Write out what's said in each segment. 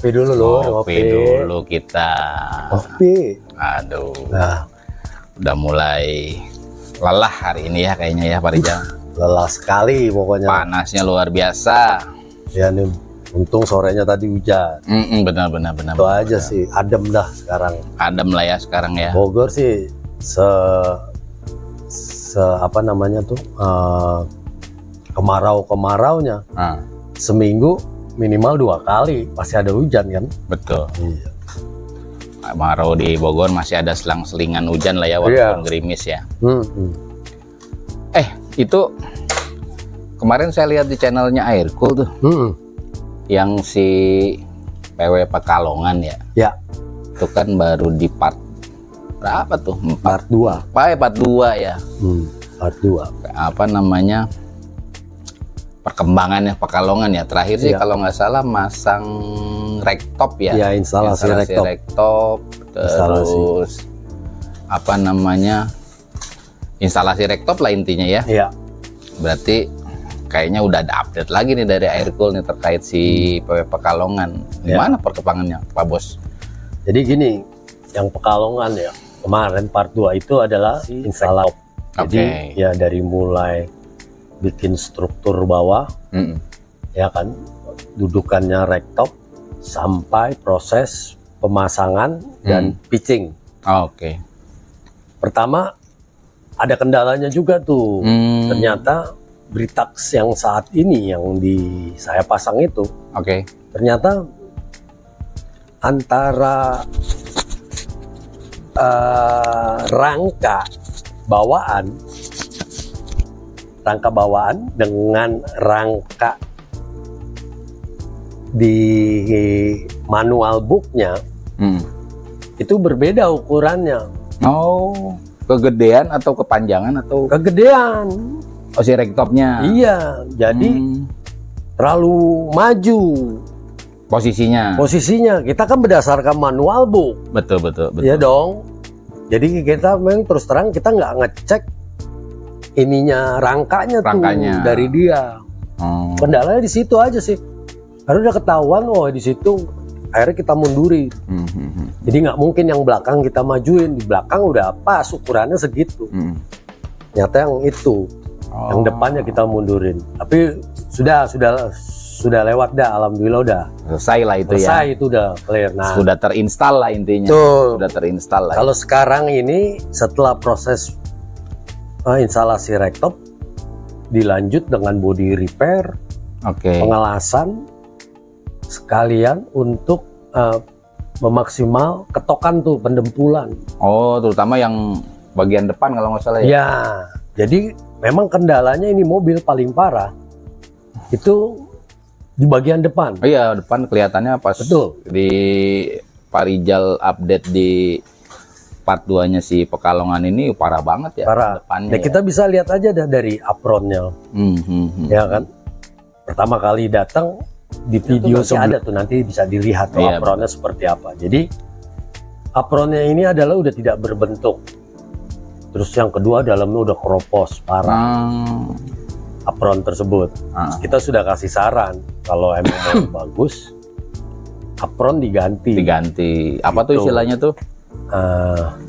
Ngopi dulu Lur, Ngopi dulu kita. Ngopi. Aduh. Nah, udah mulai lelah hari ini ya kayaknya ya Pak Rijal. Lelah sekali pokoknya. Panasnya luar biasa. Ya nih, untung sorenya tadi hujan. Benar. Itu aja sih, adem dah sekarang. Adem lah ya sekarang ya. Bogor sih apa namanya tuh kemarau-kemaraunya. Seminggu minimal 2 kali pasti ada hujan kan. Betul. Iya. Kemarau di Bogor masih ada selang-selingan hujan lah ya walaupun gerimis ya. Itu kemarin saya lihat di channelnya Aircool tuh. Yang si PW Pekalongan ya. Ya. Itu kan baru di part berapa tuh? Part 2. Part 2 ya. Part 2. Apa namanya? Perkembangannya Pekalongan ya. Terakhir sih kalau nggak salah masang rektop ya. Ya, instalasi rektop. Terus apa namanya? Instalasi rektop lah intinya ya. Iya. Berarti kayaknya udah ada update lagi nih dari Aircool nih terkait si PW Pekalongan. Gimana perkembangannya Pak Bos? Jadi gini, yang Pekalongan ya, kemarin part 2 itu adalah instalasi. Jadi ya dari mulai bikin struktur bawah, ya kan, dudukannya rektop sampai proses pemasangan dan pitching. Pertama ada kendalanya juga tuh. Ternyata Britax yang saat ini yang saya pasang itu, ternyata antara rangka bawaan dengan rangka di manual booknya itu berbeda ukurannya. Kegedean atau kepanjangan atau kegedean? Si rektopnya. Iya, jadi terlalu maju posisinya. Kita kan berdasarkan manual book. Betul. Iya dong. Jadi kita memang terus terang kita nggak ngecek ininya rangkanya tuh dari dia. Kendalanya di situ aja sih. Karena udah ketahuan, di situ akhirnya kita mundurin. Jadi nggak mungkin yang belakang kita majuin, di belakang udah pas ukurannya segitu. Ternyata yang itu, yang depannya kita mundurin. Tapi sudah lewat dah, alhamdulillah udah selesai lah itu. Selesai itu udah clear. Nah, sudah terinstall lah intinya. Sudah terinstall lah. Kalau sekarang ini setelah proses instalasi rektop dilanjut dengan body repair, pengelasan sekalian untuk memaksimal ketokan tuh pendempulan. Terutama yang bagian depan kalau nggak salah ya. Ya, jadi memang kendalanya ini mobil paling parah itu di bagian depan. Iya, depan kelihatannya pas di Pak Rijal update di part 2-nya si Pekalongan ini parah banget ya. Parah. Depannya kita bisa lihat aja dari apronnya. Ya kan? Pertama kali datang di video sih ada tuh, nanti bisa dilihat apronnya seperti apa. Jadi apronnya ini adalah udah tidak berbentuk. Terus yang kedua dalamnya udah keropos parah. Apron tersebut. Kita sudah kasih saran kalau emang mau bagus, apron diganti. Apa tuh istilahnya tuh?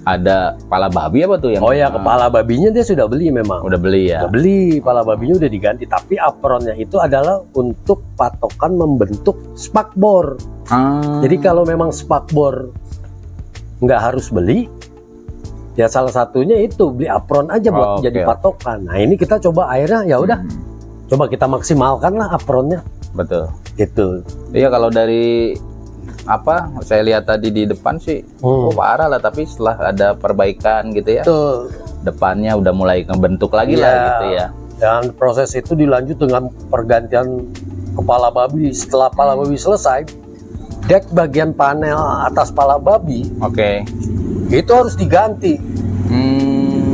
Ada kepala babi apa tuh yang? Kepala babinya dia sudah beli memang. Udah beli ya. Udah beli, kepala babinya udah diganti. Tapi apronnya itu adalah untuk patokan membentuk spakbor. Jadi kalau memang spakbor nggak harus beli, ya salah satunya itu beli apron aja buat jadi patokan. Nah ini kita coba akhirnya ya udah, coba kita maksimalkan lah apronnya. Betul. Gitu. Iya kalau dari saya lihat tadi di depan sih parah lah, tapi setelah ada perbaikan gitu ya, depannya udah mulai ngebentuk lagi lah gitu ya. Dan proses itu dilanjut dengan pergantian kepala babi. Setelah kepala babi selesai, dek bagian panel atas kepala babi itu harus diganti.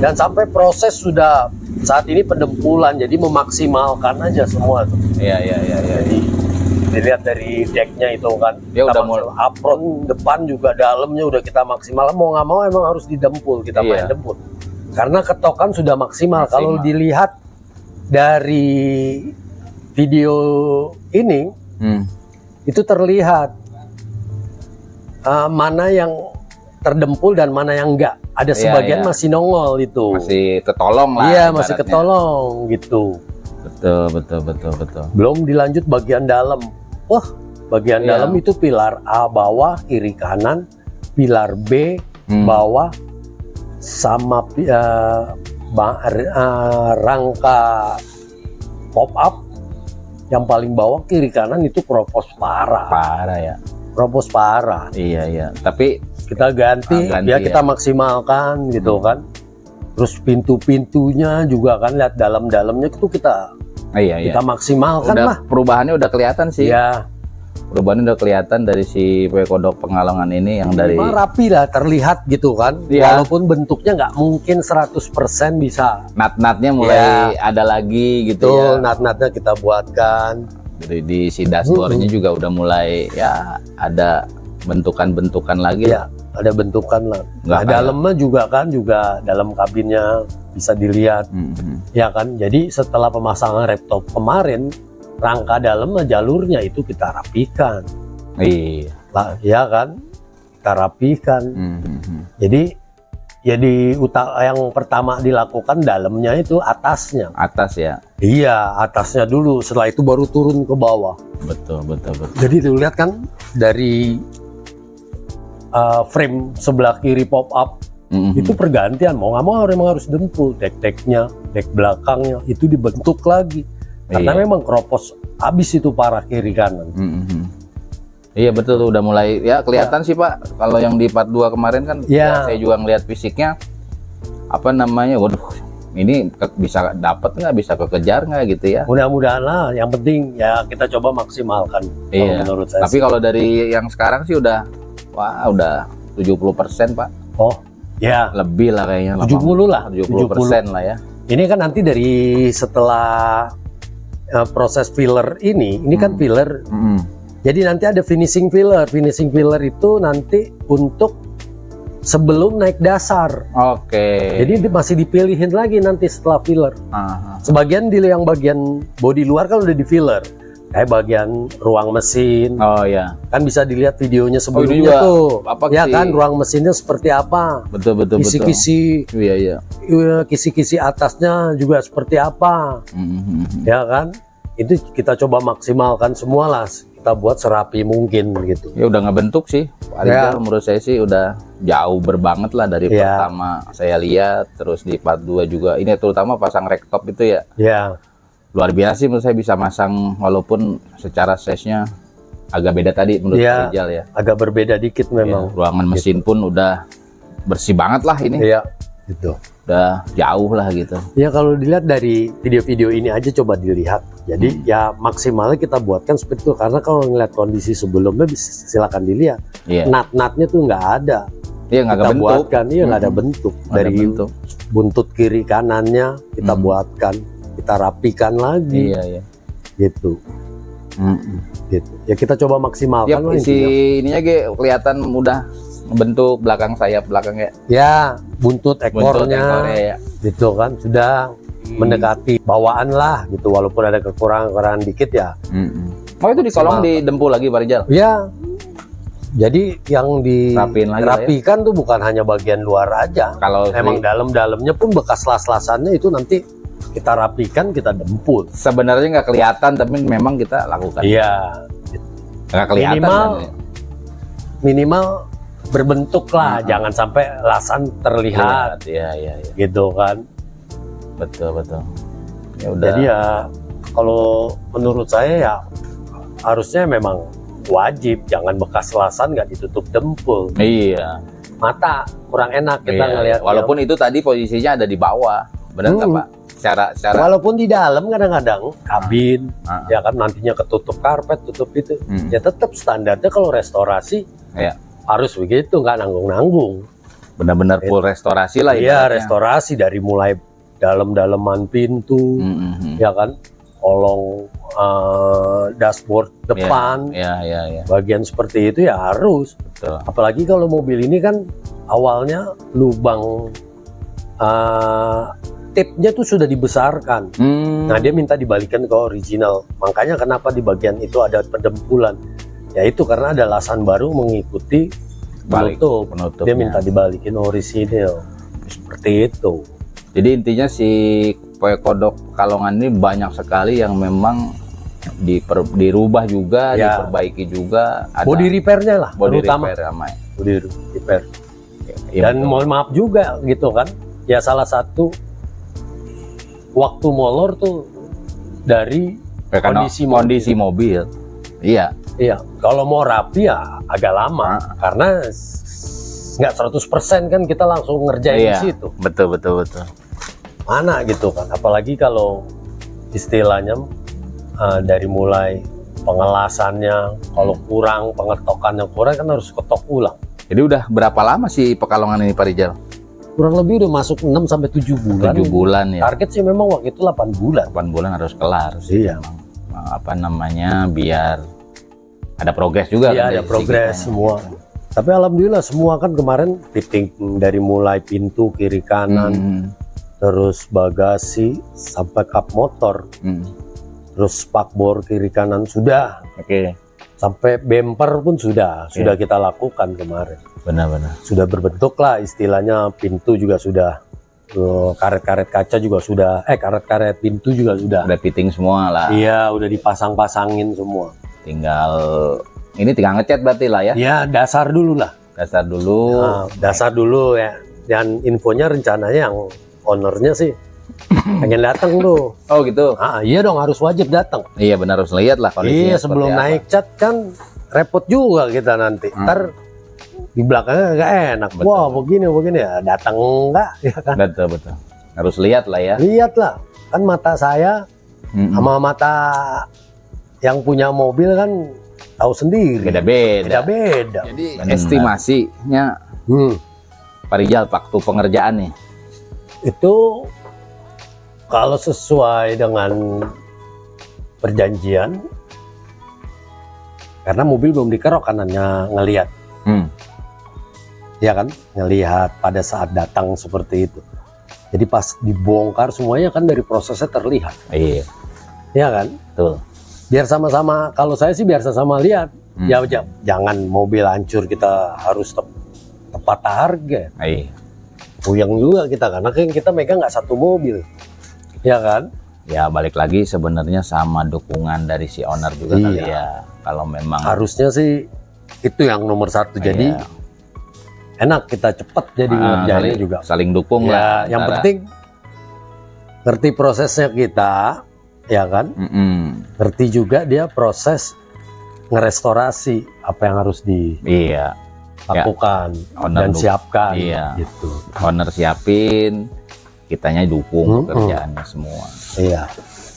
Dan sampai proses sudah saat ini pendempulan, jadi memaksimalkan aja semua tuh. Jadi dilihat dari decknya itu kan, ya udah mau apron depan juga dalamnya udah kita maksimal. Mau nggak mau emang harus didempul, kita main dempul karena ketokan sudah maksimal. Kalau dilihat dari video ini itu terlihat mana yang terdempul dan mana yang enggak. Ada sebagian masih nongol itu. Masih ketolong lah. Iya, masih ketolong gitu. Betul. Belum dilanjut bagian dalam. Wah, bagian dalam itu pilar A bawah, kiri kanan, pilar B bawah, sama rangka pop up yang paling bawah kiri kanan itu keropos parah. Parah ya. Keropos parah. Iya. Tapi kita ganti ya, kita maksimalkan gitu kan. Terus pintu-pintunya juga kan, lihat dalam-dalamnya itu kita kita maksimalkan udah, lah. Perubahannya udah kelihatan sih. Iya. Perubahannya udah kelihatan dari si Kodok Pengalengan ini yang dari rapi lah, terlihat gitu kan. Walaupun bentuknya nggak mungkin 100% bisa. Nat-natnya mulai ada lagi gitu. Betul, nat-natnya kita buatkan. Di si dashboardnya juga udah mulai ya ada bentukan-bentukan lagi. Iya, ada bentukan lah. Nah, dalamnya juga kan, juga dalam kabinnya bisa dilihat. Ya kan, jadi setelah pemasangan laptop kemarin, rangka dalamnya, jalurnya itu kita rapikan. Iya. Ya kan, kita rapikan. Jadi yang pertama dilakukan dalamnya itu atasnya. Atas ya. Iya, atasnya dulu. Setelah itu baru turun ke bawah. Betul. Jadi tuh lihat kan, dari frame sebelah kiri pop up itu pergantian, mau nggak mau memang harus dempul. Dek-deknya, dek belakangnya itu dibentuk lagi karena memang keropos habis itu parah kiri kanan. Iya betul, udah mulai ya kelihatan sih Pak. Kalau yang di part 2 kemarin kan saya juga ngeliat fisiknya apa namanya, waduh ini bisa dapat nggak, bisa kekejar nggak gitu ya. Mudah-mudahan lah, yang penting ya kita coba maksimalkan. Iya. Menurut saya. Tapi kalau dari yang sekarang sih udah 70% Pak. Oh ya. Lebih lah kayaknya. 70 lah. 70% lah ya. Ini kan nanti dari setelah proses filler ini kan filler. Jadi nanti ada finishing filler. Finishing filler itu nanti untuk sebelum naik dasar. Oke. Jadi masih dipilihin lagi nanti setelah filler. Sebagian yang bagian bodi luar kan udah di filler. Kayak bagian ruang mesin. Oh ya. Kan bisa dilihat videonya sebelumnya tuh. Ya kan, ruang mesinnya seperti apa. Betul. Kisi-kisi. Iya. Kisi-kisi atasnya juga seperti apa. Ya kan. Itu kita coba maksimalkan semua lah. Kita buat serapi mungkin gitu. Ya udah ngebentuk sih. Menurut saya sih udah jauh berbanget lah dari pertama saya lihat, terus di part 2 juga. Ini terutama pasang racktop itu ya. Iya. Luar biasa sih menurut saya, bisa masang walaupun secara size-nya agak beda tadi menurut Rijal ya. Agak berbeda dikit memang. Ruangan mesin pun udah bersih banget lah ini. Iya, gitu. Udah jauh lah gitu. Ya kalau dilihat dari video-video ini aja, coba dilihat. Jadi ya maksimalnya kita buatkan seperti itu, karena kalau ngeliat kondisi sebelumnya silakan dilihat. Nat-natnya tuh nggak ada. Iya, nggak ada bentuk. Buatkan, nggak ada bentuk. Dari buntut kiri kanannya kita buatkan, kita rapikan lagi. Iya. Gitu. Gitu. Ya kita coba maksimalkan lah. Ininya kelihatan mudah bentuk belakang sayap belakangnya. Ya, buntut ekornya ya. Gitu kan, sudah mendekati bawaan lah gitu, walaupun ada kekurangan dikit ya. Oh itu di kolong didempul lagi Pak Rijal? Ya, jadi yang dirapikan tuh bukan hanya bagian luar aja. Kalau emang dalam-dalamnya pun bekas las-lasannya itu nanti kita rapikan, kita dempul. Sebenarnya nggak kelihatan, tapi memang kita lakukan. Iya. Nggak kelihatan. Minimal berbentuk lah, jangan sampai lasan terlihat. Iya. Gitu kan. Betul. Ya udah. Jadi ya kalau menurut saya ya harusnya memang wajib, jangan bekas lasan nggak ditutup dempul. Iya. Mata kurang enak kita ngelihat. Walaupun itu tadi posisinya ada di bawah, benar nggak Pak? Secara walaupun di dalam kadang-kadang kabin, ya kan nantinya ketutup karpet, tutup itu, ya tetap standarnya kalau restorasi harus begitu, nggak nanggung-nanggung. Benar-benar full restorasi lah. Iya, restorasi dari mulai dalam-dalaman pintu, ya kan, kolong dashboard depan, bagian seperti itu ya harus. Betul. Apalagi kalau mobil ini kan awalnya lubang tipnya tuh sudah dibesarkan. Nah dia minta dibalikan ke original, makanya kenapa di bagian itu ada pendempulan, yaitu karena ada lasan baru mengikuti penutup. Dia minta dibalikin orisinil. Seperti itu. Jadi intinya si kue kodok Pekalongan ini banyak sekali yang memang dirubah juga, diperbaiki juga. Ada body repairnya lah, body terutama. Body repair. Dan mohon maaf juga gitu kan. Ya salah satu waktu molor tuh dari kondisi mobil. Iya. Iya, kalau mau rapi ya agak lama karena nggak 100% kan kita langsung ngerjain di situ. Betul. Mana gitu kan, apalagi kalau istilahnya dari mulai pengelasannya, kalau kurang, pengetokan yang kurang kan harus ketok ulang. Jadi udah berapa lama sih Pekalongan ini Pak Rijal? Kurang lebih udah masuk 6-7 bulan. 7 bulan ya. Target sih memang waktu itu 8 bulan. 8 bulan harus kelar sih. Iya. Apa namanya, biar ada progres juga. Iya, ada progres semua. Tapi alhamdulillah semua kan kemarin fitting dari mulai pintu kiri kanan, terus bagasi sampai kap motor, terus spakbor kiri kanan sudah. Sampai bumper pun sudah kita lakukan kemarin. Benar-benar. Sudah berbentuk lah istilahnya, pintu juga sudah, karet-karet kaca juga sudah, karet-karet pintu juga sudah. Udah fitting semua lah. Iya, udah dipasang-pasangin semua. Tinggal ngecat berarti lah ya? Ya, dasar dulu lah. Dasar dulu. Nah, dasar dulu ya. Dan infonya rencananya yang ownernya sih pengen datang tuh. Oh gitu? Iya dong, harus wajib datang. Iya benar, harus lihat lah kondisinya. Iya, sebelum naik cat kan repot juga kita nanti. Ntar di belakangnya gak enak. Betul. Wah begini ya, datang enggak ya kan? Betul. Harus lihat lah ya. Lihat lah, kan mata saya sama mata yang punya mobil kan tahu sendiri. Beda-beda. Jadi estimasinya Pak Rijal waktu pengerjaan nih itu kalau sesuai dengan perjanjian, karena mobil belum dikerok kan, hanya ngelihat. Ya kan, ngelihat pada saat datang seperti itu. Jadi pas dibongkar semuanya kan dari prosesnya terlihat. Iya. Ya kan? Betul. Biar sama-sama, kalau saya sih biar sama-sama lihat. Ya jangan mobil hancur kita harus tepat harga. Iya. Puyeng juga kita, karena kan kita megang nggak satu mobil. Ya kan? Ya balik lagi sebenarnya sama dukungan dari si owner juga kali ya. Kalau memang harusnya sih itu yang nomor satu. Jadi enak, kita cepat jadi ngerjainnya juga. Saling dukung lah. Yang penting ngerti prosesnya kita, ya kan? Ngerti juga dia proses ngerestorasi apa yang harus dilakukan dan siapkan. Gitu. Owner siapin, kitanya dukung pekerjaannya semua. Iya.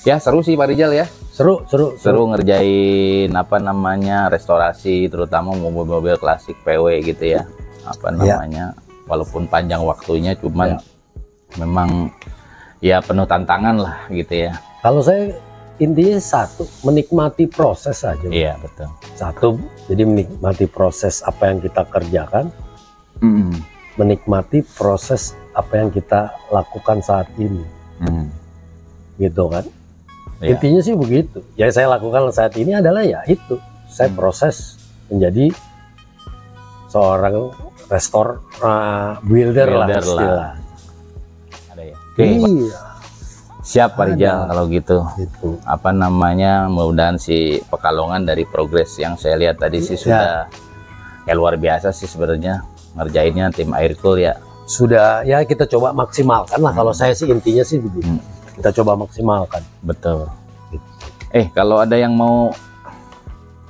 Ya seru sih Pak Rijal ya. Seru ngerjain apa namanya restorasi, terutama mobil-mobil klasik PW gitu ya. Apa namanya, walaupun panjang waktunya, cuman memang ya penuh tantangan lah gitu ya. Kalau saya intinya satu, menikmati proses aja. Iya betul. Satu, jadi menikmati proses apa yang kita kerjakan, menikmati proses apa yang kita lakukan saat ini, gitu kan. Intinya sih begitu. Yang saya lakukan saat ini adalah ya itu, saya proses menjadi seorang builder lah istilah. Ada ya. Iya. Siap Pak Rijal kalau gitu. Apa namanya, mudah-mudahan si Pekalongan dari progres yang saya lihat tadi sih sudah ya luar biasa sih sebenarnya ngerjainnya tim Aircool ya. Sudah ya, kita coba maksimalkan lah. Kalau saya sih intinya sih begitu. Kita coba maksimalkan. Betul. Kalau ada yang mau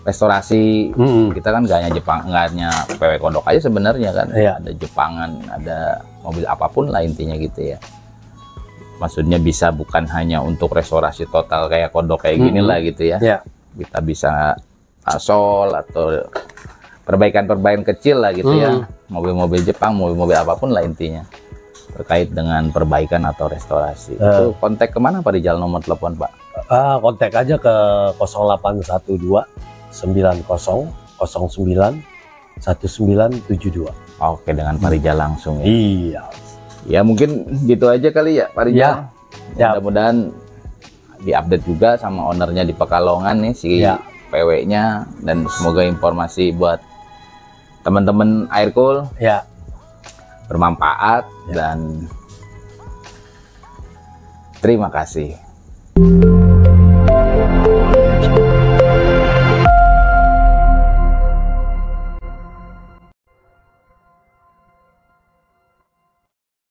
restorasi, kita kan gak hanya Jepang, gak hanya PW Kodok aja sebenarnya kan. Ada Jepangan, ada mobil apapun lah intinya gitu ya. Maksudnya bisa bukan hanya untuk restorasi total kayak Kodok kayak gini lah gitu ya. Kita bisa asol atau perbaikan-perbaikan kecil lah gitu ya. Mobil-mobil Jepang, mobil-mobil apapun lah intinya terkait dengan perbaikan atau restorasi. Itu kontak kemana Pak Rijal, nomor telepon Pak? Kontak aja ke 0812 90 09 1972. Oke, dengan Pak Rijal langsung ya. Iya. Ya mungkin gitu aja kali ya Pak Rijal. Mudah-mudahan diupdate juga sama ownernya di Pekalongan nih si PW-nya, dan semoga informasi buat teman-teman Aircool ya bermanfaat dan terima kasih.